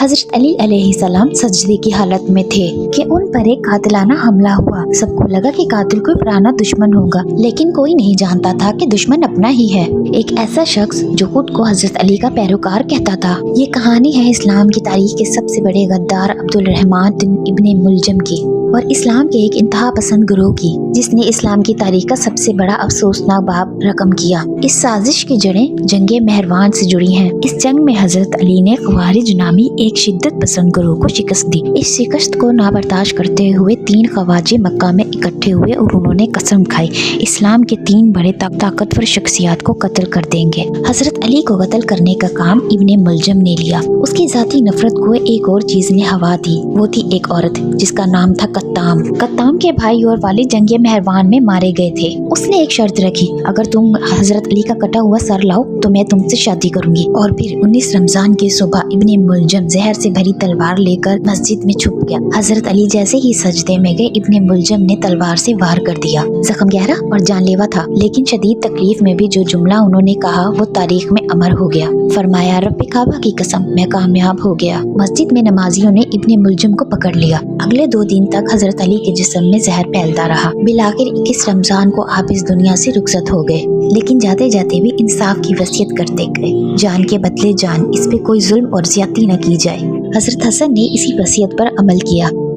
हजरत अली अलैहिस्सलाम सजदे की हालत में थे कि उन पर एक कातिलाना हमला हुआ। सबको लगा कि कातिल कोई पुराना दुश्मन होगा, लेकिन कोई नहीं जानता था कि दुश्मन अपना ही है, एक ऐसा शख्स जो खुद को हजरत अली का पैरोकार कहता था। ये कहानी है इस्लाम की तारीख के सबसे बड़े गद्दार अब्दुल रहमान इब्ने मुलजम की और इस्लाम के एक इंतहा पसंद गिरोह की, जिसने इस्लाम की तारीख का सबसे बड़ा अफसोसनाक बाब रकम किया। इस साजिश की जड़ें जंगे मेहरवान से जुड़ी हैं। इस जंग में हजरत अली ने ख्वारिज नामी एक शिद्दत पसंद गिरोह को शिकस्त दी। इस शिकस्त को नाबर्दाश्त करते हुए 3 ख्वाजे मक्का में इकट्ठे हुए और उन्होंने कसम खाई इस्लाम के 3 बड़े ताकतवर शख्सियात को कत्ल कर देंगे। हजरत अली को कत्ल करने का काम इब्ने मुलजम ने लिया। उसकी जाती नफरत को एक और चीज ने हवा दी, वो थी एक औरत जिसका नाम था कत्ताम के भाई और वालिद जंगे मेहरवान में मारे गए थे। उसने एक शर्त रखी, अगर तुम हजरत अली का कटा हुआ सर लाओ तो मैं तुमसे शादी करूंगी। और फिर 19 रमजान की सुबह इब्ने मुलजम जहर से भरी तलवार लेकर मस्जिद में छुप गया। हजरत अली जैसे ही सजदे में गए, इब्ने मुलजम ने तलवार से वार कर दिया। जख्म गहरा और जानलेवा था, लेकिन शदीद तकलीफ में भी जो जुमला उन्होंने कहा वो तारीख में अमर हो गया। फरमाया, रब्बे काबा की कसम, मैं कामयाब हो गया। मस्जिद में नमाजियों ने इब्ने मुलजम को पकड़ लिया। अगले 2 दिन तक हजरत अली के जिस्म में जहर फैलता रहा। बिलाखिर 21 रमजान को आप इस दुनिया से रुखसत हो गए, लेकिन जाते जाते भी इंसाफ की वसीयत करते गए, जान के बदले जान, इस पे कोई जुल्म और ज्यादती न की जाए। हजरत हसन ने इसी वसीयत पर अमल किया।